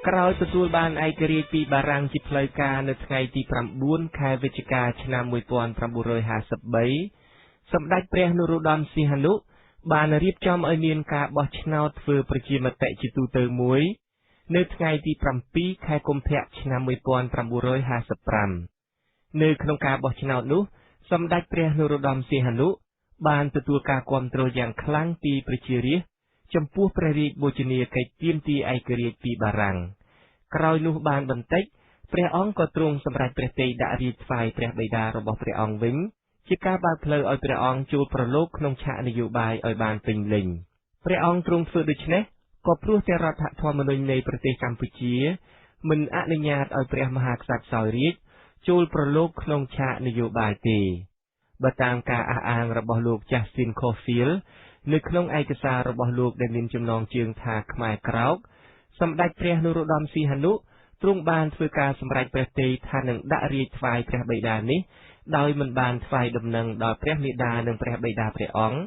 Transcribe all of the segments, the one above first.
ក្រោយទទួលបានឯករាជ្យពីបារាំងជាផ្លូវការនៅថ្ងៃទី9 ខែវិច្ឆិកាឆ្នាំ1953សម្ដេចព្រះនរោត្តមសីហនុបានរៀបចំឲ្យមានការបោះឆ្នោតធ្វើប្រជាមតិជាទូទៅមួយនៅថ្ងៃទី7 ខែកុម្ភៈឆ្នាំ1955នៅក្នុងការបោះឆ្នោតនោះសម្ដេចព្រះនរោត្តមសីហនុបានទទួលការគាំទ្រយ៉ាងខ្លាំងពីប្រជារាស្ត្រចំពោះព្រះរាជបូជនីយកិច្ចទាមទារឯករាជ្យពីបារាំងក្រោយនោះបានបន្តិចព្រះអង្គក៏ទ្រង់សម្រេចព្រះទ័យដាក់រាជ្យថ្វាយព្រះបិតារបស់ព្រះអង្គវិញជាការបើកផ្លូវឲ្យព្រះអង្គចូលប្រឡូកក្នុងឆាកនយោបាយឲ្យបានពេញលេញព្រះអង្គទ្រង់ធ្វើដូច្នេះក៏ព្រោះតែរដ្ឋធម្មនុញ្ញនៃប្រទេសកម្ពុជាមិនអនុញ្ញាតឲ្យព្រះមហាក្សត្រសោយរាជ្យចូលប្រឡូកក្នុងឆាកនយោបាយទេបើតាមការអះអាងរបស់លោក Justin Caulfield នៅក្នុងឯកសាររបស់លោកដែលមានចំណងជើងថាខ្មែរក្រោកសម្ដេចព្រះនរោត្តមសីហនុទ្រង់បានធ្វើការសម្រេចព្រះទ័យថានឹងដាក់រាជ្យថ្វាយព្រះបិតានេះដោយមិនបានថ្វាយដំណឹងដល់ព្រះមាតានិងព្រះបិតាព្រះអង្គ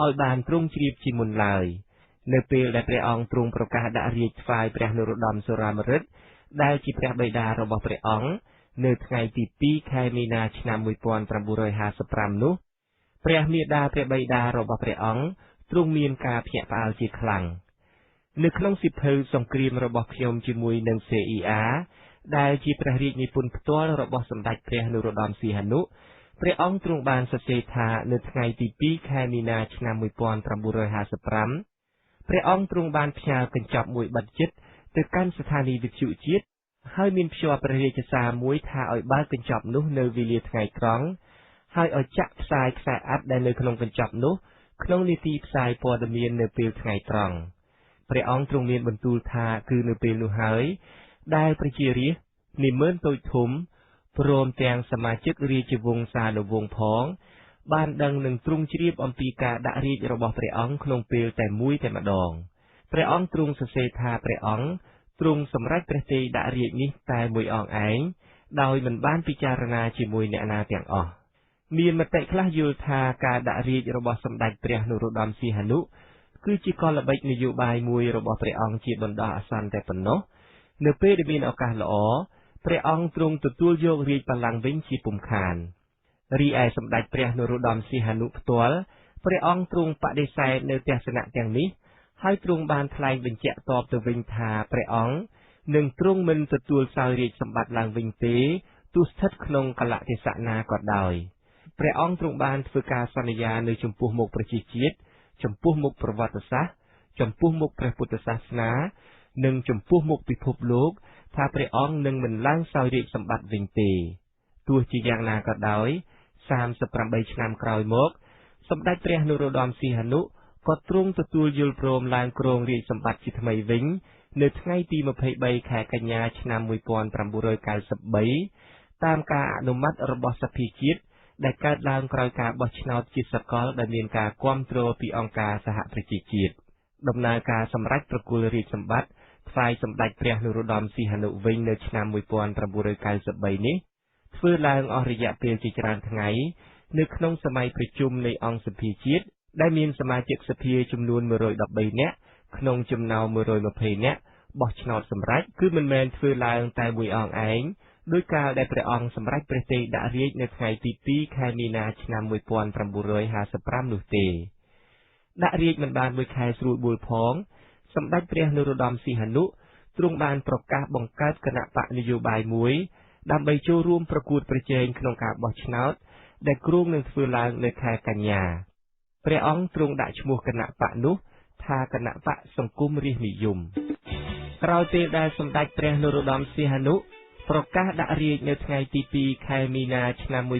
ឲ្យបានទ្រង់ជ្រាបជាមុនឡើយនៅពេលដែលព្រះអង្គទ្រង់ប្រកាសដាក់រាជ្យថ្វាយព្រះនរោត្តមសុរាម្រិតដែលជាព្រះបិតារបស់ព្រះអង្គនៅថ្ងៃទី2 ខែមីនាឆ្នាំ1955នោះព្រះមាតាព្រះបិតារបស់ព្រះអង្គទ្រង់មានការភ្ញាក់ផ្អើលជាខ្លាំងនៅក្នុងសៀវភៅសង្គ្រាមរបស់ខ្ញុំជាមួយនឹង CIA ដែលជាព្រះរាជនិពន្ធផ្ទាល់របស់សម្ដេចព្រះនរោត្តមសីហនុព្រះអង្គទ្រង់បានសរសេរថានៅថ្ងៃទី2 ខែមីនាឆ្នាំ1955ព្រះអង្គទ្រង់បានផ្ញើកញ្ចប់មួយបិទជិតទៅកាន់ស្ថានីយ៍វិទ្យុជាតិហើយមានភ្ជាប់ព្រះរាជសារមួយថាឲ្យបើកកញ្ចប់នោះនៅវេលាថ្ងៃត្រង់ហើយឲ្យចាក់ផ្សាយខ្សែអត្ថដែលនៅក្នុងកញ្ចប់នោះក្នុងនីតិផ្សាយព័ត៌មាននៅពេលថ្ងៃត្រង់ព្រះអង្គទ្រង់មានបន្ទូលថាគឺនៅពេលនោះហើយដែលប្រជារាស្ត្រនិមឺនតូចធំព្រមទាំងសមាជិករាជវង្សានុវង្សផងបានដឹងនឹងទ្រង់ជ្រាបអំពីការដាក់រាជ្យរបស់ព្រះអង្គក្នុងពេលតែមួយតែម្ដងព្រះអង្គទ្រង់សរសេរថាព្រះអង្គទ្រង់សម្រេចព្រះទ័យដាក់រាជ្យនេះតែមួយអង្គឯងដោយមិនបានពិចារណាជាមួយអ្នកណាទាំងអស់មានមតិខ្លះយល់ថាការដាក់រាជ្យរបស់សម្ដេចព្រះនរោត្តមសីហនុគឺជាកលល្បិចនយោបាយមួយរបស់ព្រះអង្គជាបណ្ដោះអាសន្នតែប៉ុណ្ណោះនៅពេលដែលមានឱកាសល្អព្រះអង្គទ្រង់ទទួលយករាជ្យបល្ល័ង្កវិញជាពុំខានរីឯសម្ដេចព្រះនរោត្តមសីហនុផ្ទាល់ព្រះអង្គទ្រង់បដិសេធនៅទស្សនៈទាំងនេះហើយទ្រង់បានថ្លែងបញ្ជាក់តបទៅវិញថាព្រះអង្គនឹងទ្រង់មិនទទួលសោយរាជ្យសម្បត្តិឡើងវិញទេទោះស្ថិតក្នុងកលៈទេសៈណាក៏ដោយព្រះអង្គទ្រង់បានធ្វើការសន្យានៅចំពោះមុខប្រជាជាតិចំពោះមុខប្រវត្តិសាស្ត្រចំពោះមុខព្រះពុទ្ធសាសនានិងចំពោះមុខពិភពលោកថាព្រះអង្គនឹងមិនឡើងសោយរាជ្យសម្បត្តិវិញទេទោះជាយ៉ាងណាក៏ដោយ38ឆ្នាំក្រោយមកសម្ដេចព្រះនរោត្តមសីហនុក៏ទ្រង់ទទួលយល់ព្រមឡើងគ្រងរាជ្យសម្បត្តិជាថ្មីវិញនៅថ្ងៃទី23 ខែកញ្ញាឆ្នាំ1993តាមការអនុម័តរបស់សភាជាតិដែលកើតឡើងក្រោយការបោះឆ្នោតជាសកលដែលមានការគាំទ្រពីអង្គការសហប្រជាជាតិដំណើរការសម្រេចប្រគល់រាជ្យសម្បត្តិថ្វាយសម្ដេចព្រះនរោត្តមសីហនុវិញនៅឆ្នាំ1993នេះធ្វើឡើងអស់រយៈពេលជាច្រើនថ្ងៃនៅក្នុងសម័យប្រជុំនៃអង្គសភាជាតិដែលមានសមាជិកសភាចំនួន113នាក់ក្នុងចំណោម120នាក់បោះឆ្នោតសម្រេចគឺមិនមែនធ្វើឡើងតែមួយអង្គឯងដោយការដែលព្រះអង្គសម្រេចព្រះទ័យដាក់រាជ្យនៅថ្ងៃទី2 ខែមីនាឆ្នាំ1955នោះទេដាក់រាជ្យមិនបានមួយខែស្រួលបួលផងសម្ដេចព្រះនរោត្តមសីហនុទ្រង់បានប្រកាសបង្កើតគណៈបកនយោបាយមួយដើម្បីចូលរួមប្រកួតប្រជែងក្នុងការបោះឆ្នោតដែលគ្រោងនឹងធ្វើឡើងនៅខែកញ្ញាព្រះអង្គទ្រង់ដាក់ឈ្មោះគណៈបកនោះថាគណៈបកសង្គមរាស្ត្រនិយមក្រោយពេលដែលសម្ដេចព្រះនរោត្តមសីហនុប្រកាសដាក់រាជ្យនៅថ្ងៃទី2 ខែមីនាឆ្នាំ1955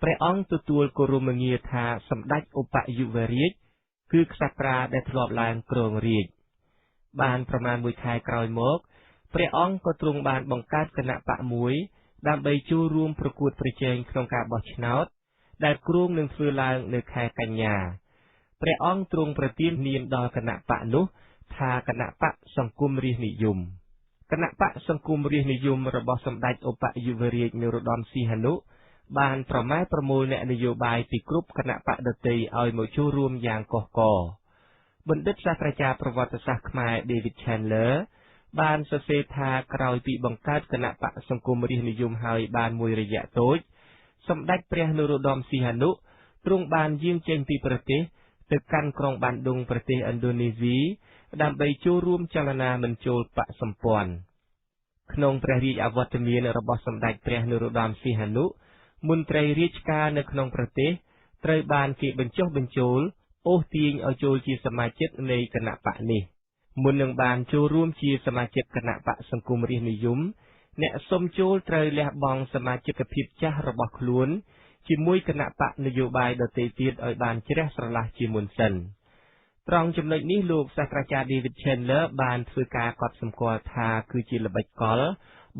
ព្រះអង្គទទួលគោរមងារថាសម្ដេចឧបយុវរាជគឺក្សត្រាដែលធ្លាប់ឡើងគ្រងរាជ្យបានប្រមាណមួយខែក្រោយមកព្រះអង្គក៏ទ្រង់បានបង្កើតគណៈបកមួយដើម្បីចូលរួមប្រកួតប្រជែងក្នុងការបោះឆ្នោតដែលគ្រោងនឹងធ្វើឡើងនៅខែកញ្ញាព្រះអង្គទ្រង់ប្រទាននាមដល់គណៈបកនោះថាគណៈបកសង្គមរាស្ត្រនិយមគណៈបកសង្គមរាស្ត្រនិយមរបស់សម្ដេចឧបយុវរាជនរោត្តមសីហនុបានប្រម៉ែប្រមូលអ្នកនយោបាយពីគ្រប់គណៈបកដទៃឲ្យមកចូលរួមយ៉ាងកុះករ បណ្ឌិតសាស្ត្រាចារ្យប្រវត្តិសាស្ត្រខ្មែរ David Chandler បានសរសេរថាក្រោយពីបង្កើតគណៈបកសង្គមរាស្ត្រនិយមហើយបានមួយរយៈតូចសម្ដេចព្រះនរោត្តមសីហនុទ្រង់បានយាងចេញពីប្រទេសទៅកាន់ក្រុងបានឌុងប្រទេសឥណ្ឌូនេស៊ីដើម្បីចូលរួមចលនាមិនចូលបកសម្ព័ន្ធក្នុងព្រះរាជអវត្តមានរបស់សម្ដេចព្រះនរោត្តមសីហនុមន្ត្រីរាជការនៅក្នុងប្រទេសត្រូវបានគេបញ្ចុះបញ្ចូលអូសទាញឲ្យចូលជាសមាជិកនៃគណៈបកនេះមុននឹងបានចូលរួមជាសមាជិកគណៈបកសង្គមរាស្ត្រនិយមអ្នកសុំចូលត្រូវលះបង់សមាជិកភាពចាស់របស់ខ្លួនជាមួយគណៈបកនយោបាយដទៃទៀតឲ្យបានជ្រះស្រឡះជាមុនសិនត្រង់ចំណុចនេះលោកសាស្ត្រាចារ្យ David Chandler បានធ្វើការកត់សម្គាល់ថាគឺជាល្បិចកល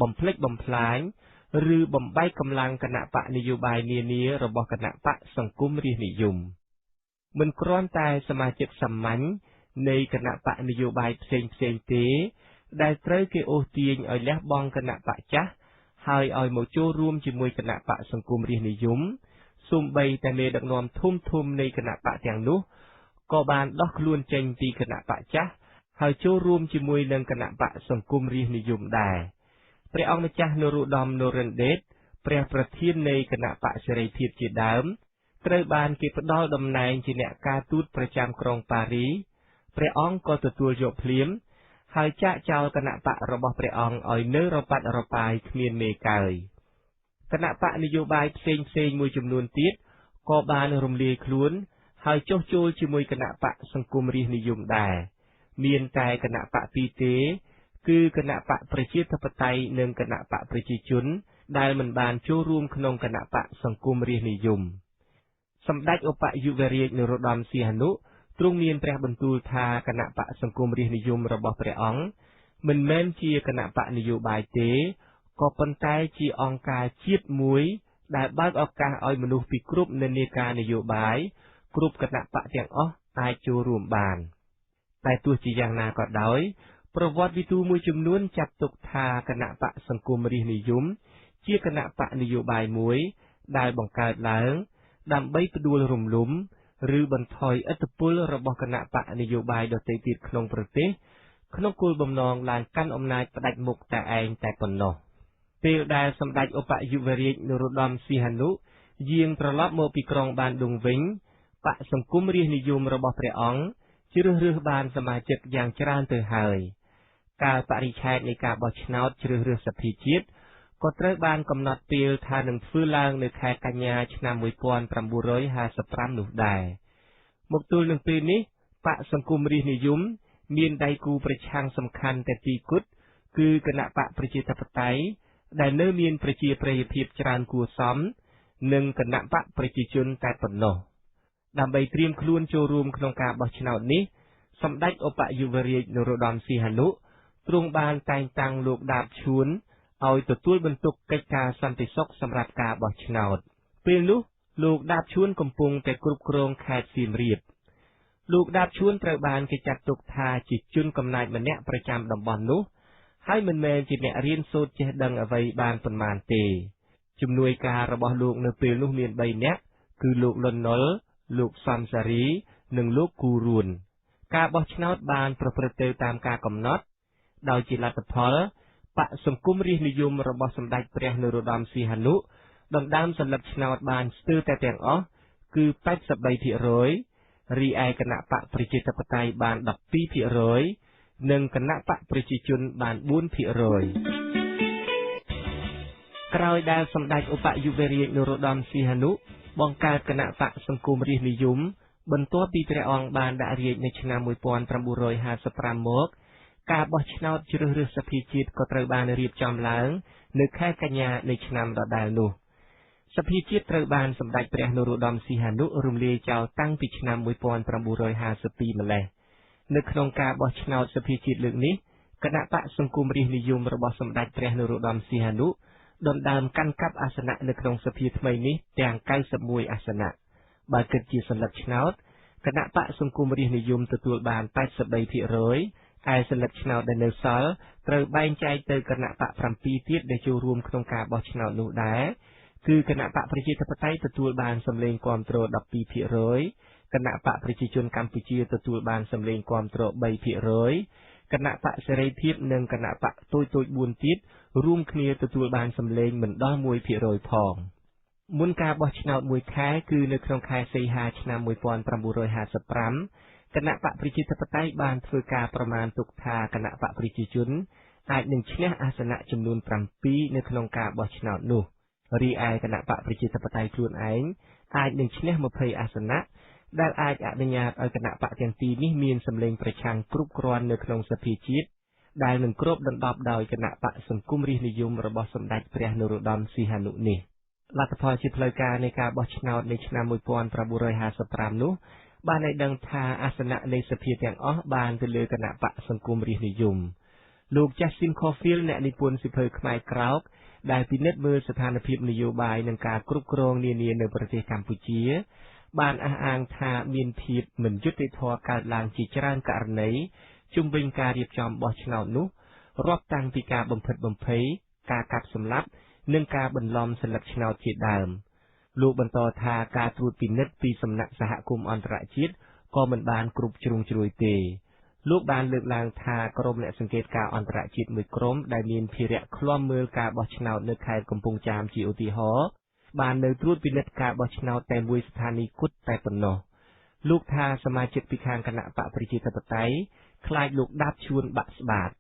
បំផ្លិចបំផ្លាញឬបំបែកកម្លាំងគណៈបកនយោបាយនានារបស់គណៈបកសង្គមរាស្ត្រនិយមមិនគ្រាន់តែសមាជិកសាមញ្ញនៃគណៈបកនយោបាយផ្សេងទេដែលត្រូវគេអូសទាញឲ្យលះបង់គណៈបកចាស់ហើយឲ្យមកចូលរួមជាមួយគណៈបកសង្គមរាស្ត្រនិយមសូម្បីតែមេដឹកនាំធំនៃគណៈបកទាំងនោះក៏បានដោះខ្លួនចេញពីគណៈបកចាស់ហើយចូលរួមជាមួយនឹងគណៈបកសង្គមរាស្ត្រនិយមដែរព្រះអង្គម្ចាស់នរោត្តម នរិន្ទដេតព្រះប្រធាននៃគណៈបកសេរីភាពជាដើមត្រូវបានគេផ្ដល់តំណែងជាអ្នកការទូតប្រចាំក្រុងប៉ារីព្រះអង្គក៏ទទួលយកភ្លាមហើយចាកចោលគណៈបករបស់ព្រះអង្គឲ្យនៅរប៉ាត់រប៉ាយគ្មានមេកើយគណៈបកនយោបាយផ្សេងមួយចំនួនទៀតក៏បានរំលាយខ្លួនហើយចុះចូលជាមួយគណៈបកសង្គមរាស្ត្រនិយមដែរមានតែគណៈបកពីរទេគឺគណៈបកប្រជាធិបតេយ្យនិងគណៈបកប្រជាជនដែលមិនបានចូលរួមក្នុងគណៈបកសង្គមរាស្ត្រនិយមសម្ដេចឧបយុវរាជនរោត្តមសីហនុទ្រង់មានព្រះបន្ទូលថាគណៈបកសង្គមរាស្ត្រនិយមរបស់ព្រះអង្គមិនមែនជាគណៈបកនយោបាយទេក៏ប៉ុន្តែជាអង្គការជាតិមួយដែលបើកឱកាសឲ្យមនុស្សពីគ្រប់និន្នាការនយោបាយគ្រប់គណៈបកទាំងអស់អាចចូលរួមបានតែទោះជាយ៉ាងណាក៏ដោយប្រវត្តិវិទូមួយចំនួនចាត់ទុកថាគណៈបកសង្គមរាស្ត្រនិយមជាគណៈបកនយោបាយមួយដែលបង្កើតឡើងដើម្បីផ្ដួលរំលំឬបន្ថយឥទ្ធិពលរបស់គណៈបកនយោបាយដទៃទៀតក្នុងប្រទេសក្នុងគោលបំណងឡើងកាន់អំណាចផ្ដាច់មុខតែឯងតែប៉ុណ្ណោះពេលដែលសម្ដេចឧបយុវរាជនរោត្តមសីហនុយាងត្រឡប់មកពីក្រុងបានឌុងវិញបកសង្គមរាស្ត្រនិយមរបស់ព្រះអង្គជ្រើសរើសបានសមាជិកយ៉ាងច្រើនទៅហើយកាលបរិច្ឆេទនៃការបោះឆ្នោតជ្រើសរើសសភាជាតិក៏ត្រូវបានកំណត់ពេលថានឹងធ្វើឡើងនៅខែកញ្ញាឆ្នាំ1955នោះដែរមកទល់នឹងពេលនេះបកសង្គមរាស្ត្រនិយមមានដៃគូប្រឆាំងសំខាន់តែពីរគត់គឺគណៈបកប្រជាធិបតេយ្យដែលនៅមានប្រជាប្រិយភាពច្រើនគួរសមនិងគណៈបកប្រជាជនតែប៉ុណ្ណោះដើម្បីត្រៀមខ្លួនចូលរួមក្នុងការបោះឆ្នោតនេះសម្ដេចឧបយុវរាជនរោត្តមសីហនុទ្រង់បានតែងតាំងលោកដាបឈួនឲ្យទទួលបន្ទុកកិច្ចការសន្តិសុខសម្រាប់ការបោះឆ្នោតពេលនោះលោកដាបឈួនកំពុងតែគ្រប់គ្រងខេត្តសៀមរាបលោកដាបឈួនត្រូវបានគេចាត់ទុកថាជាជនកំណាចម្នាក់ប្រចាំតំបន់នោះហើយមិនមែនជាអ្នករៀនសូត្រចេះដឹងអ្វីបានប៉ុន្មានទេជំនួយការរបស់លោកនៅពេលនោះមាន3នាក់គឺលោកលន់នល់លោកសំសារីនិងលោកគូរួនការបោះឆ្នោតបានប្រព្រឹត្តទៅតាមការកំណត់ដោយជាលទ្ធផលបកសង្គមរាស្ត្រនិយមរបស់សម្ដេចព្រះនរោត្តមសីហនុដណ្ដើមសន្លឹកឆ្នោតបានស្ទើរតែទាំងអស់គឺ 83% រីឯគណៈបកប្រជាធិបតេយ្យបាន 12% និងគណៈបកប្រជាជនបាន 4% ក្រោយដែលសម្ដេចឧបយុវរាជនរោត្តមសីហនុបង្កើតគណៈបកសង្គមរាស្ត្រនិយមបន្ទាប់ពីព្រះអង្គបានដាក់រាជ្យនៅឆ្នាំ1955មកការបោះឆ្នោតជ្រើសរើសសភាជាតិក៏ត្រូវបានរៀបចំឡើងនៅខែកញ្ញានៃឆ្នាំដដែលនោះសភាជាតិត្រូវបានសម្ដេចព្រះនរោត្តមសីហនុរំលាយចោលតាំងពីឆ្នាំ1952ម្លេះនៅក្នុងការបោះឆ្នោតសភាជាតិលើកនេះគណៈបកសង្គមរាស្ត្រនិយមរបស់សម្ដេចព្រះនរោត្តមសីហនុដណ្ដើមកាន់កាប់អាសនៈនៅក្នុងសភាថ្មីនេះទាំង91អាសនៈបើគិតជាសន្លឹកឆ្នោតគណៈបកសង្គមរាស្ត្រនិយមទទួលបាន 83% ឯសន្លឹកឆ្នោតដែលនៅសល់ត្រូវបែងចែកទៅគណៈបក7ទៀតដែលចូលរួមក្នុងការបោះឆ្នោតនោះដែរគឺគណៈបកប្រជាធិបតេយ្យទទួលបានសម្លេងគាំទ្រ 12% គណៈបកប្រជាជនកម្ពុជាទទួលបានសម្លេងគាំទ្រ 3% គណៈបកសេរីភាពនិងគណៈបកតូចៗ 4 ទៀតរួមគ្នាទទួលបានសម្លេងមិនដល់ 1% ផងមុនការបោះឆ្នោតមួយខែគឺនៅក្នុងខែសីហាឆ្នាំ 1955 គណៈបកប្រជាធិបតេយ្យបានធ្វើការប្រមាណទុកថាគណៈបកប្រជាជនអាចនឹងឈ្នះអាសនៈចំនួន 7 នៅក្នុងការបោះឆ្នោតនោះរីឯគណៈបកប្រជាធិបតេយ្យខ្លួនឯងអាចនឹងឈ្នះ 20 អាសនៈដែលអាចអនុញ្ញាតឲ្យគណៈបកទាំងពីរនេះមានសម្លេងប្រឆាំងគ្រប់គ្រាន់នៅក្នុងសភាជាតិដែលនឹងគ្របដណ្ដប់ដោយគណៈបកសង្គមរាស្ត្រនិយមរបស់សម្ដេចព្រះនរោត្តមសីហនុនេះលទ្ធផលជាផ្លូវការនៃការបោះឆ្នោតនៅឆ្នាំ 1955 នោះបានឲ្យដឹងថាអាសនៈនៃសភាទាំងអស់បានទៅលើគណៈបកសង្គមរាស្ត្រនិយមលោក Justin Caulfield អ្នកនិពន្ធសៀវភៅខ្មែរក្រោកដែលពិនិត្យមើលស្ថានភាពនយោបាយនិងការគ្រប់គ្រងនានានៅប្រទេសកម្ពុជាបានអះអាងថាមានភាពមិនយុត្តិធម៌កើតឡើងជាច្រើនករណីជុំវិញការរៀបចំបោះឆ្នោតនោះរាប់តាំងពីការបំផិតបំភ័យការកាប់សម្លាប់និងការបន្លំសិលឹកឆ្នោតជាដើមលោកបន្តថាការត្រួតពិនិត្យពីសំណាក់សហគមន៍អន្តរជាតិក៏មិនបានគ្រប់ជ្រុងជ្រោយទេលោកបានលើកឡើងថាក្រុមអ្នកសង្កេតការអន្តរជាតិមួយក្រុមដែលមានភារៈឃ្លាំមើលការបោះឆ្នោតនៅខេត្តកំពង់ចាមជាឧទាហរណ៍បាននៅត្រួតពិនិត្យការបោះឆ្នោតតែមួយស្ថានីយ៍គត់តែប៉ុណ្ណោះលោកថាសមាជិកពីខាងគណៈបកប្រជាធិបតេយ្យខ្លាចលោកដាបឈួនបាក់ស្បាត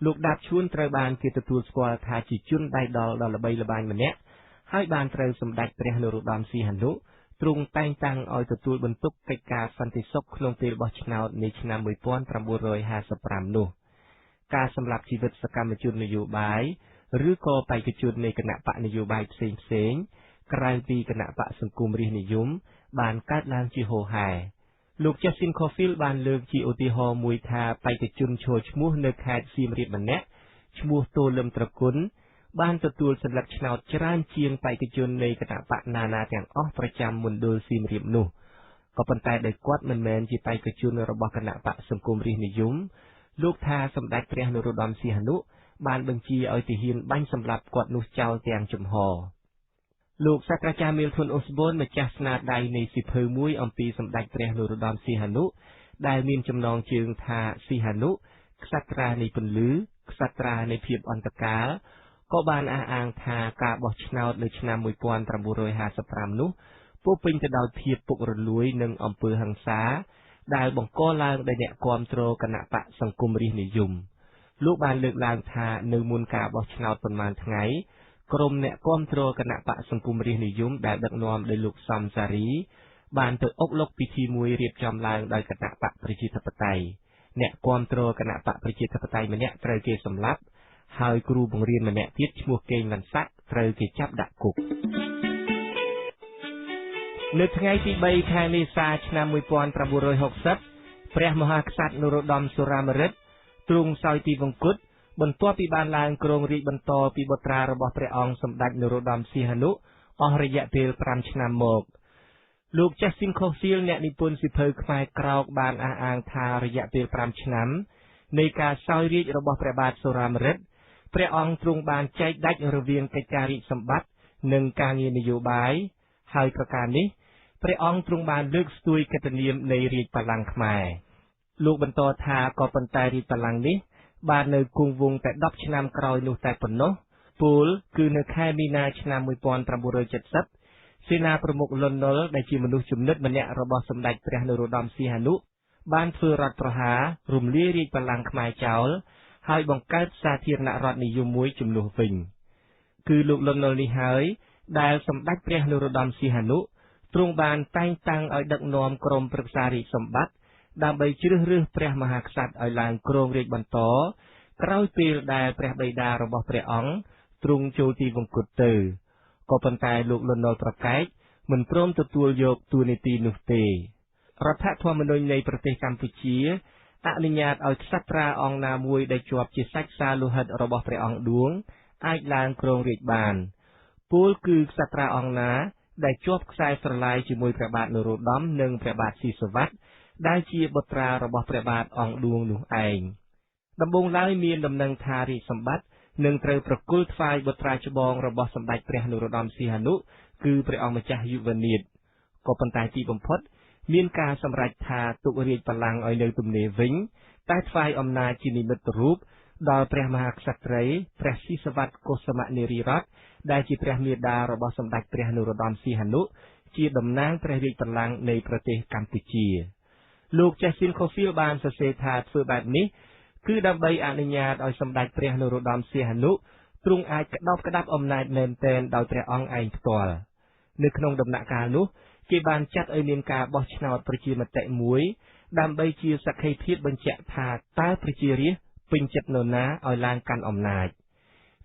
លោកដាបឈួនត្រូវបានគេទទួលស្គាល់ថាជាជនដៃដល់ដ៏ល្បីល្បាញម្នាក់ហើយបានត្រូវសម្ដេចព្រះនរោត្តមសីហនុទ្រង់តែងតាំងឲ្យទទួលបន្ទុកកិច្ចការសន្តិសុខក្នុងពេលបោះឆ្នោតនៅឆ្នាំ 1955 នោះការសម្លាប់ជីវិតសកម្មជននយោបាយឬក៏បេក្ខជននៃគណៈបកនយោបាយផ្សេងៗក្រៅពីគណៈបកសង្គមរាស្ត្រនិយមបានកើតឡើងជាហូរហែលោក Justin Caulfield បានលើកជាឧទាហរណ៍មួយថាបេក្ខជនឈរឈ្មោះនៅខេត្តសៀមរាបម្នាក់ឈ្មោះតូលឹមត្រគុណបានទទួលសិលឹកឆ្នោតច្រើនជាងបេក្ខជននៃគណៈបកណានាទាំងអស់ប្រចាំមណ្ឌលសៀមរាបនោះក៏ប៉ុន្តែដោយគាត់មិនមែនជាបេក្ខជនរបស់គណៈបកសង្គមរាស្ត្រនិយមលោកថាសម្ដេចព្រះនរោត្តមសីហនុបានបញ្ជាឲ្យទាហានបាញ់សម្លាប់គាត់នោះចោលទាំងចំហលោកសាស្ត្រាចារ្យ Milton Osborne ម្ចាស់ស្នាដៃនៃសៀវភៅមួយអំពីសម្ដេចព្រះនរោត្តមសីហនុដែលមានចំណងជើងថាសីហនុក្សត្រានៃពន្លឺក្សត្រានៃភាពអន្តកាលក៏បានអះអាងថាការបោះឆ្នោតនៅឆ្នាំ 1955 នោះពោរពេញទៅដោយភាពពុករលួយនិងអំពើហិង្សាដែលបង្កឡើងដោយអ្នកគាំទ្រគណៈបកសង្គមរាស្ត្រនិយមលោកបានលើកឡើងថានៅមុនការបោះឆ្នោតប៉ុន្មានថ្ងៃក្រុមអ្នកគាំទ្រគណៈបកសង្គមរាស្ត្រនិយមដែលដឹកនាំដោយលោកសំសារីបានទៅអុកឡុកពិធីមួយរៀបចំឡើងដោយគណៈបកប្រជាធិបតេយ្យអ្នកគាំទ្រគណៈបកប្រជាធិបតេយ្យម្នាក់ត្រូវគេសម្លាប់ហើយគ្រូបង្រៀនម្នាក់ទៀតឈ្មោះកេងវណ្ណស័ក្តិត្រូវគេចាប់ដាក់គុកនៅថ្ងៃទី3ខែមេសាឆ្នាំ 1960 ព្រះមហាក្សត្រនរោត្តមសុរាម្រិតទ្រង់សោយទីវង្គតបន្ទាប់ពីបានឡើងគ្រងរាជបន្តពីបុត្រារបស់ព្រះអង្គសម្ដេចនរោត្តមសីហនុអស់រយៈពេល5ឆ្នាំមកលោក Justin Caulfield អ្នកនិពន្ធសៀវភៅខ្មែរក្រោកបានអះអាងថារយៈពេល5ឆ្នាំនៃការសោយរាជ្យរបស់ព្រះបាទសុរាម្រិតព្រះអង្គទ្រង់បានចែកដាច់រវាងកិច្ចការរាជសម្បត្តិនិងការងារនយោបាយហើយប្រការនេះព្រះអង្គទ្រង់បានលើកស្ទួយកិត្តិនាមនៃរាជបល្ល័ង្កខ្មែរលោកបន្តថាក៏ប៉ុន្តែរាជបល្ល័ង្កនេះបាននៅគង់វង្សតែ10ឆ្នាំក្រោយនោះតែប៉ុណ្ណោះពលគឺនៅខែមីនាឆ្នាំ 1970 សេនាប្រមុខលន់ នល់ដែលជាមនុស្សជំនិតម្នាក់របស់សម្ដេចព្រះនរោត្តមសីហនុបានធ្វើរដ្ឋប្រហាររំលាយរាជបល្ល័ង្កខ្មែរចោលហើយបង្កើតសាធារណរដ្ឋនិយមមួយជំនួសវិញគឺលោកលន់ នល់នេះហើយដែលសម្ដេចព្រះនរោត្តមសីហនុទ្រង់បានតែងតាំងឲ្យដឹកនាំក្រុមប្រឹក្សារាជសម្បត្តិដើម្បីជ្រើសរើសព្រះមហាក្សត្រឲ្យឡើងគ្រងរាជបន្តក្រោយពេលដែលព្រះបិតារបស់ព្រះអង្គទ្រង់ចូលទីវង្គតទៅក៏ប៉ុន្តែលោកលន់ នល់ប្រកែកមិនព្រមទទួលយកតួនាទីនោះទេរដ្ឋធម្មនុញ្ញនៃប្រទេសកម្ពុជាអនុញ្ញាតឲ្យក្សត្រាអង្គណាមួយដែលជាប់ជាសាច់សាលោហិតរបស់ព្រះអង្គឌួងអាចឡើងគ្រងរាជបានពលគឺក្សត្រាអង្គណាដែលជាប់ខ្សែស្រឡាយជាមួយព្រះបាទនរោត្តមនិងព្រះបាទស៊ីសុវត្ថិដែលជាបុត្រារបស់ព្រះបាទអង្គឌួងនោះឯងដំបូងឡើយមានដំណឹងថារាជសម្បត្តិនឹងត្រូវប្រគល់ថ្វាយបុត្រាច្បងរបស់សម្ដេចព្រះនរោត្តមសីហនុគឺព្រះអង្គម្ចាស់យុវនាថក៏ប៉ុន្តែទីបំផុត មានការសម្រេចថាទុករាជបល្ល័ង្កឲ្យនៅទំនេរវិញតែថ្វាយអំណាចជានិមិត្តរូបដល់ព្រះមហាក្សត្រីព្រះស៊ីសវត្តកុសុមនារីរតន៍ដែលជាព្រះមាតារបស់សម្ដេចព្រះនរោត្តមសីហនុជាតំណាងព្រះរាជបល្ល័ង្កនៃប្រទេសកម្ពុជាលោក Justin Cofield បានសរសេរថាធ្វើបែបនេះគឺដើម្បីអនុញ្ញាតឲ្យសម្ដេចព្រះនរោត្តមសីហនុទ្រង់អាចក្តោបក្តាប់អំណាចមែនទែនដោយព្រះអង្គឯងផ្ទាល់នៅក្នុងដំណាក់កាលនោះគេបានចាត់ឲ្យមានការបោះឆ្នោតប្រជាមតិមួយដើម្បីជាសក្ខីភាពបញ្ជាក់ថាតើប្រជារាស្ត្រពេញចិត្តនរណាឲ្យឡើងកាន់អំណាច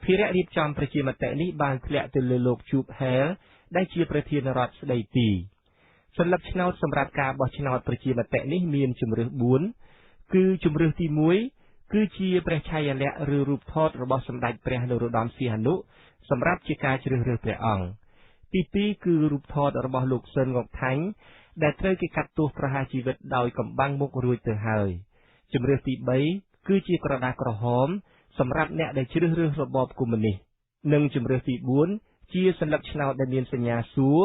ភារៈរៀបចំប្រជាមតិនេះបានធ្លាក់ទៅលើលោក Chuck Hale ដែលជាប្រធានរដ្ឋស្ដីទីសន្លឹកឆ្នោតសម្រាប់ការបោះឆ្នោតប្រជាមតិនេះមានជម្រើស4គឺជម្រើសទី1គឺជាព្រះឆាយាល័ក្ខណ៍ឬរូបថតរបស់សម្ដេចព្រះនរោត្តមសីហនុសម្រាប់ជាការជ្រើសរើសព្រះអង្គទី2គឺរូបថតរបស់លោកស៊ិនង៉ុកថាញ់ដែលត្រូវគេកាត់ទោសប្រហារជីវិតដោយកំបាំងមុខរួចទៅហើយជម្រើសទី3គឺជាក្រដាសក្រហមសម្រាប់អ្នកដែលជ្រើសរើសរបបកុម្មុយនីសនិងជម្រើសទី4ជាសន្លឹកឆ្នោតដែលមានសញ្ញាសួរ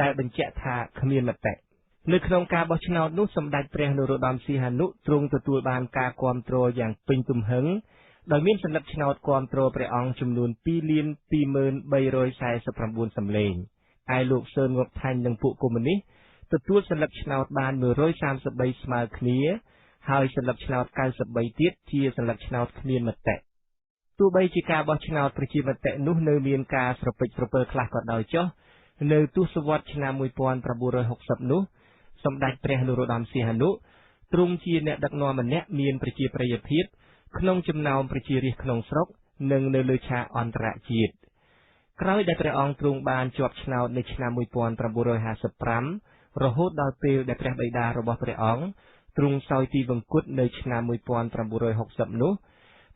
ដែលបញ្ជាក់ថាគ្មានមតិនៅក្នុងការបោះឆ្នោតនោះសម្ដេចព្រះនរោត្តមសីហនុទ្រង់ទទួលបានការគាំទ្រយ៉ាងពេញទំហឹងដោយមានសន្លឹកឆ្នោតគាំទ្រព្រះអង្គចំនួន 2,23,349 សំឡេងឯលោកស៊ើនង៉ុកថាញ់និងពួកកុម្មុយនីសទទួលសន្លឹកឆ្នោតបាន133ស្មើគ្នាហើយសន្លឹកឆ្នោត93ទៀតជាសន្លឹកឆ្នោតគ្មានមតិទោះបីជាការបោះឆ្នោតប្រជាមតិនោះនៅមានការស្រពេចស្រពិលខ្លះក៏ដោយចុះនៅទសវត្សរ៍ឆ្នាំ1960នោះសម្ដេចព្រះនរោត្តមសីហនុទ្រង់ជាអ្នកដឹកនាំម្នាក់មានប្រជាប្រិយភាពក្នុងចំណោមប្រជារាស្ត្រក្នុងស្រុកនិងនៅលើឆាកអន្តរជាតិក្រោយដែលព្រះអង្គទ្រង់បានជាប់ឆ្នោតនៅឆ្នាំ1955រហូតដល់ពេលដែលព្រះបិតារបស់ព្រះអង្គទ្រង់សោយទីវង្គតនៅឆ្នាំ1960នោះ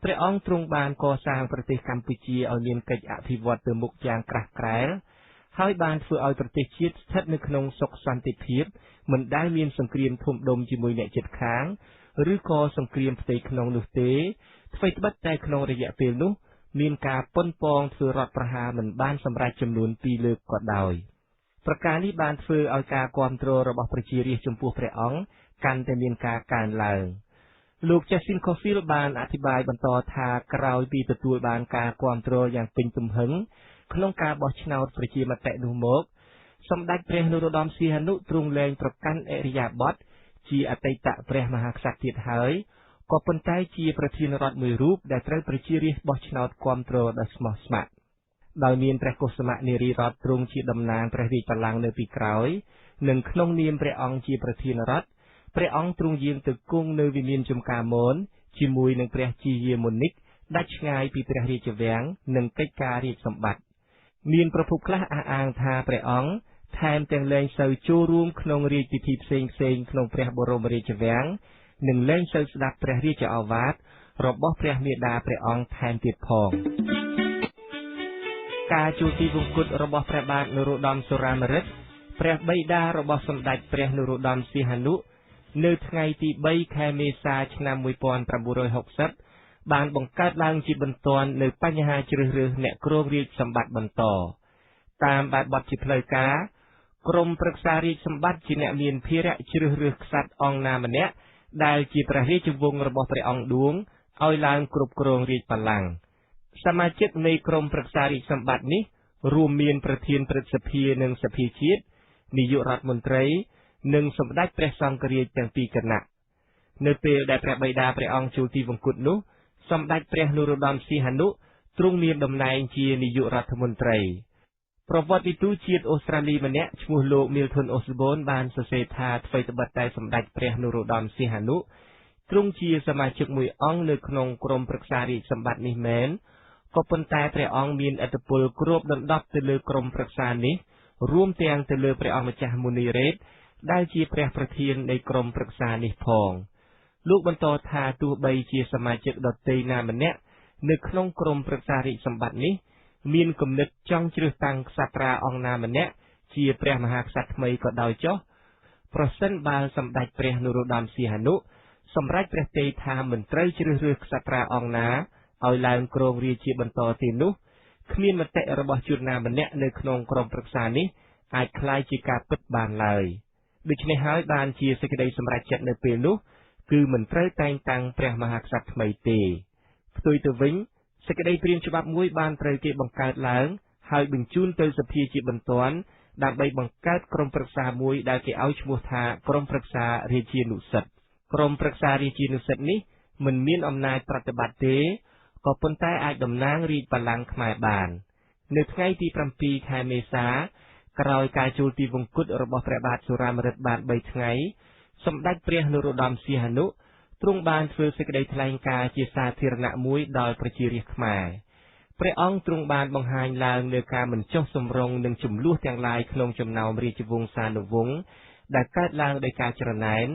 ព្រះអង្គទ្រង់បានកសាងប្រទេសកម្ពុជាឲ្យមានកិច្ចអភិវឌ្ឍទៅមុខយ៉ាងក្រាស់ក្រែលហើយបានធ្វើឲ្យប្រទេសជាតិស្ថិតនៅក្នុងសុខសន្តិភាពមិនដែលមានសង្គ្រាមធំដុំជាមួយអ្នកជិតខាងឬក៏សង្គ្រាមផ្ទៃក្នុងនោះទេអ្វីត្បិតតែក្នុងរយៈពេលនោះមានការប៉ុនប៉ងធ្វើរដ្ឋប្រហារមិនបានសម្រេចចំនួន2លើកក៏ដោយប្រការនេះបានធ្វើឲ្យការគាំទ្ររបស់ប្រជារាស្ត្រចំពោះព្រះអង្គកាន់តែមានការកើនឡើងលោក Justin Cofield បានអធិប្បាយបន្តថាក្រោយពីទទួលបានការគាំទ្រយ៉ាងពេញទំហឹងក្នុងការបោះឆ្នោតប្រជាមតិនោះមកសម្ដេចព្រះនរោត្តមសីហនុទ្រង់លែងប្រកាន់ឥរិយាបថជាអតីតព្រះមហាក្សត្រទៀតហើយក៏ប៉ុន្តែជាប្រធានរដ្ឋមួយរូបដែលត្រូវប្រជារាស្ត្របោះឆ្នោតគាំទ្រដោយស្មោះស្ម័គ្រដោយមានព្រះកុសុមនារីរតន៍ទ្រង់ជាតំណាងព្រះរាជបល្ល័ង្កនៅពីក្រោយនិងក្នុងនាមព្រះអង្គជាប្រធានរដ្ឋព្រះអង្គទ្រង់យាងទៅគង់នៅវិមានចំការមនជាមួយនឹងព្រះជាយាមុនីកដាច់ឆ្ងាយពីព្រះរាជវាំងនិងកិច្ចការរាជសម្បត្តិមានប្រភពខ្លះអះអាងថាព្រះអង្គថែមទាំងលែងសូវចូលរួមក្នុងរាជពិធីផ្សេងៗក្នុងព្រះបរមរាជវាំងនិងលែងសូវស្ដាប់ព្រះរាជឱវាទរបស់ព្រះមាតាព្រះអង្គថែមទៀតផងការជួបទីវង្គតរបស់ព្រះបាទនរោត្តមសុរាម្រិតព្រះបិតារបស់សម្ដេចព្រះនរោត្តមសីហនុនៅថ្ងៃទី3ខែមេសាឆ្នាំ1960បានបង្កើតឡើងជាបន្ទាន់នៅបញ្ហាជ្រើសរើសអ្នកគ្រងរាជសម្បត្តិបន្តតាមបែបបទជាផ្លូវការក្រមប្រឹក្សារាជសម្បត្តិជាអ្នកមានភារៈជ្រើសរើសក្សត្រអង្គណាម្នាក់ដែលជាព្រះរាជវង្សរបស់ព្រះអង្គឌួងឲ្យឡើងគ្រប់គ្រងរាជបល្ល័ង្កសមាជិកនៃក្រមប្រឹក្សារាជសម្បត្តិនេះរួមមានប្រធានព្រឹទ្ធសភានិងសភាជាតិនាយករដ្ឋមន្ត្រីនិងសម្ដេចព្រះសង្ឃរាជទាំងពីរគណៈនៅពេលដែលព្រះបិតាព្រះអង្គចូលទីវង្គតនោះសម្ដេចព្រះនរោត្តមសីហនុទ្រង់មានតំណែងជានាយករដ្ឋមន្ត្រីប្រវត្តិវិទូជាតិអូស្ត្រាលីម្នាក់ឈ្មោះលោក Milton Osborne បានសរសេរថាអ្វីត្បិតតែសម្ដេចព្រះនរោត្តមសីហនុទ្រង់ជាសមាជិកមួយអង្គនៅក្នុងក្រុមប្រឹក្សារាជសម្បត្តិនេះមែនក៏ប៉ុន្តែព្រះអង្គមានឥទ្ធិពលគ្របដណ្ដប់ទៅលើក្រុមប្រឹក្សានេះរួមទាំងទៅលើព្រះអង្គម្ចាស់មុនីរ៉េតដែលជាព្រះប្រធាននៃក្រុមប្រឹក្សានេះផងលោកបន្តថាទោះបីជាសមាជិកដទៃណាម្នាក់នៅក្នុងក្រុមប្រឹក្សារាជសម្បត្តិនេះមានគំនិតចង់ជ្រើសតាំងក្សត្រាអង្គណាម្នាក់ជាព្រះមហាក្សត្រថ្មីក៏ដោយចុះប្រសិនបើសម្ដេចព្រះនរោត្តមសីហនុសម្រេចព្រះទ័យថាមិនត្រូវជ្រើសរើសក្សត្រាអង្គណាឲ្យឡើងគ្រងរាជ្យជាបន្តទៀតនោះគ្មានមតិរបស់ជនណាម្នាក់នៅក្នុងក្រុមប្រឹក្សានេះអាចក្លាយជាការពិតបានឡើយ ដូច្នេះហើយបានជាសេចក្តីសម្រេចចិត្តនៅពេលនោះគឺមិនត្រូវតែងតាំងព្រះមហាក្សត្រថ្មីទេផ្ទុយទៅវិញសេចក្តីព្រាងច្បាប់មួយបានត្រូវគេបង្កើតឡើងហើយបញ្ជូនទៅសភាជាបន្ទាន់ដើម្បីបង្កើតក្រុមប្រឹក្សាមួយដែលគេឲ្យឈ្មោះថាក្រុមប្រឹក្សារាជានុសិទ្ធិក្រុមប្រឹក្សារាជានុសិទ្ធិនេះមិនមានអំណាចប្រតិបត្តិទេក៏ប៉ុន្តែអាចតំណាងរាជបល្ល័ង្កខ្មែរបាននៅថ្ងៃទី7ខែមេសាក្រោយការចូលទីវង្គតរបស់ព្រះបាទសុរាម្រិតបាន3ថ្ងៃសម្ដេចព្រះនរោត្តមសីហនុទ្រង់បានធ្វើសេចក្តីថ្លែងការណ៍ជាសាធារណៈមួយដល់ប្រជារាស្ត្រខ្មែរព្រះអង្គទ្រង់បានបង្ហាញឡើងនូវការមិនចុះសម្រុងនឹងចំនួនទាំងឡាយក្នុងចំណោមរាជវង្សានុវង្សដែលកើតឡើងដោយការច្រណែន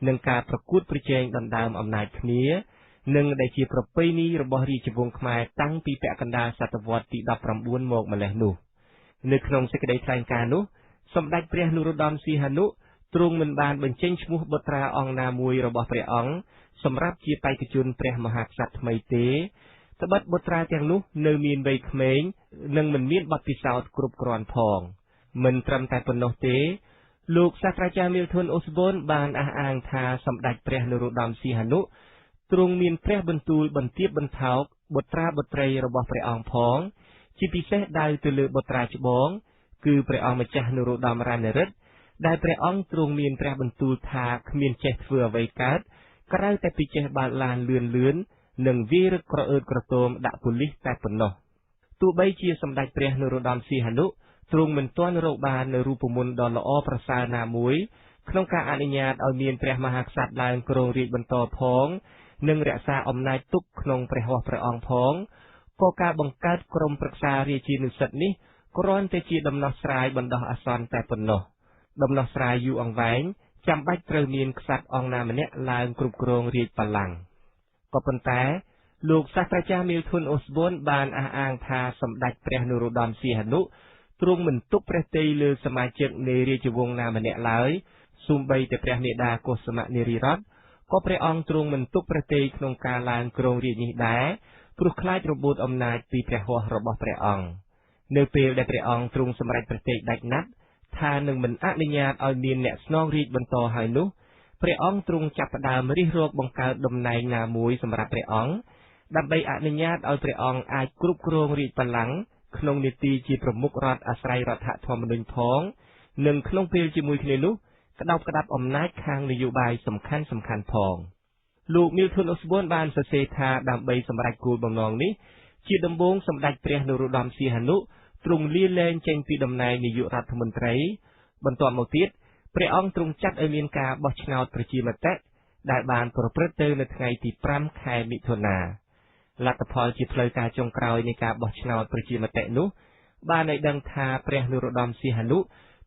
និងការប្រកួតប្រជែងដណ្ដើមអំណាចគ្នានិងដែលជាប្រពៃណីរបស់រាជវង្សខ្មែរតាំងពីពាក់កណ្ដាលសតវត្សទី19មកម្លេះនោះនៅក្នុងសេចក្តីថ្លែងការណ៍នោះសម្ដេចព្រះនរោត្តមសីហនុទ្រង់មិនបានបញ្ចេញឈ្មោះបុត្រាអង្គណាមួយរបស់ព្រះអង្គសម្រាប់ជាបេក្ខជនព្រះមហាក្សត្រថ្មីទេត្បិតបុត្រាទាំងនោះនៅមានវ័យក្មេងនិងមិនមានបទពិសោធន៍គ្រប់គ្រាន់ផងមិនត្រឹមតែប៉ុណ្ណោះទេលោកសាស្ត្រាចារ្យ Milton Osborne បានអះអាងថាសម្ដេចព្រះនរោត្តមសីហនុទ្រង់មានព្រះបន្ទូលបន្ទាបបន្ថោកបុត្រាបុត្រីរបស់ព្រះអង្គផងជាពិសេសដៅទៅលើបុត្រាច្បងគឺព្រះអង្គម្ចាស់នរោត្តមរណរិទ្ធដែលព្រះអង្គទ្រង់មានព្រះបន្ទូលថាគ្មានចេះធ្វើអ្វីកើតក្រៅតែពីចេះបើកឡានលឿននិងវារឹកក្រអឺតក្រទមដាក់ប៉ូលីសតែប៉ុណ្ណោះទោះបីជាសម្ដេចព្រះនរោត្តមសីហនុទ្រង់មិនទាន់រកបាននូវរូបមន្តដ៏ល្អប្រសើរណាមួយក្នុងការអនុញ្ញាតឲ្យមានព្រះមហាក្សត្រឡើងគ្រងរាជបន្តផងនិងរក្សាអំណាចទុកក្នុងព្រះហស្ថព្រះអង្គផងក៏ការបង្កើតក្រុមប្រឹក្សារាជានុសិទ្ធិនេះគ្រាន់តែជាដំណោះស្រាយបណ្ដោះអាសន្នតែប៉ុណ្ណោះដំណោះស្រាយយូរអង្វែងចាំបាច់ត្រូវមានក្សត្រអង្គណាម្នាក់ឡើងគ្រប់គ្រងរាជបល្ល័ង្កក៏ប៉ុន្តែលោកសាស្ត្រាចារ្យ Milton Osborne បានអះអាងថាសម្ដេចព្រះនរោត្តមសីហនុទ្រង់មិនទុកព្រះទ័យលើសមាជិកនៃរាជវង្សណាម្នាក់ឡើយសូម្បីតែព្រះមាតាកុសុមនារីរតន៍ក៏ព្រះអង្គទ្រង់មិនទុកព្រះទ័យក្នុងការឡើងគ្រងរាជនេះដែរព្រោះខ្លាចរបូតអំណាចពីព្រះហស្ថរបស់ព្រះអង្គនៅពេលដែលព្រះអង្គទ្រង់សម្រេចព្រះទ័យដាច់ណាត់ថានឹងមិនអនុញ្ញាតឲ្យមានអ្នកស្នងរាជបន្តហើយនោះព្រះអង្គទ្រង់ចាប់ផ្ដើមរិះរកបង្កើតតំណែងណាមួយសម្រាប់ព្រះអង្គដើម្បីអនុញ្ញាតឲ្យព្រះអង្គអាចគ្រប់គ្រងរាជបល្ល័ង្កក្នុងនីតិជាប្រមុខរដ្ឋអាស្រ័យរដ្ឋធម្មនុញ្ញផងនិងក្នុងពេលជាមួយគ្នានោះក្តោបក្តាប់អំណាចខាងនយោបាយសំខាន់ផងលោក Milton Osborne បានសរសេរថាដើម្បីសម្រេចគោលបំណងនេះជាដំបូងសម្ដេចព្រះនរោត្តមសីហនុទ្រង់លាលែងចេញពីតំណែងនាយករដ្ឋមន្ត្រីបន្ទាប់មកទៀតព្រះអង្គទ្រង់ចាត់ឲ្យមានការបោះឆ្នោតប្រជាមតិដែលបានប្រព្រឹត្តទៅនៅថ្ងៃទី5ខែមិថុនាលទ្ធផលជាផ្លូវការចុងក្រោយនៃការបោះឆ្នោតប្រជាមតិនោះបានឲ្យដឹងថាព្រះនរោត្តមសីហនុ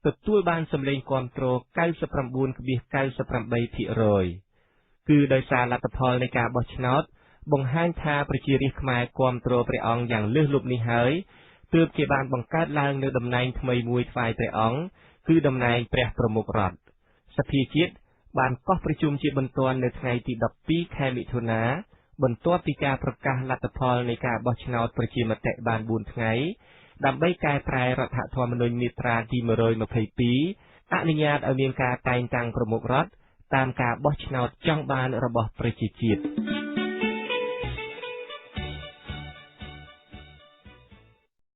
ទទួលបានសម្លេងគាំទ្រ 99.98% គឺដោយសារលទ្ធផលនៃការបោះឆ្នោតបង្ហាញថាប្រជារាស្ត្រខ្មែរគាំទ្រព្រះអង្គយ៉ាងលើសលប់នេះហើយទើបជាបានបង្កើតឡើងនៅតំណែងថ្មីមួយថ្វាយព្រះអង្គគឺតំណែងព្រះប្រមុខរដ្ឋសភាជាតិបានកោះប្រជុំជាបន្ទាន់នៅថ្ងៃទី12ខែមិថុនាបន្ទាប់ពីការប្រកាសលទ្ធផលនៃការបោះឆ្នោតប្រជាមតិបាន4ថ្ងៃដើម្បីកែប្រែរដ្ឋធម្មនុញ្ញមាត្រាទី122អនុញ្ញាតឲ្យមានការតែងតាំងប្រមុខរដ្ឋតាមការបោះឆ្នោតចង់បានរបស់ប្រជាជាតិ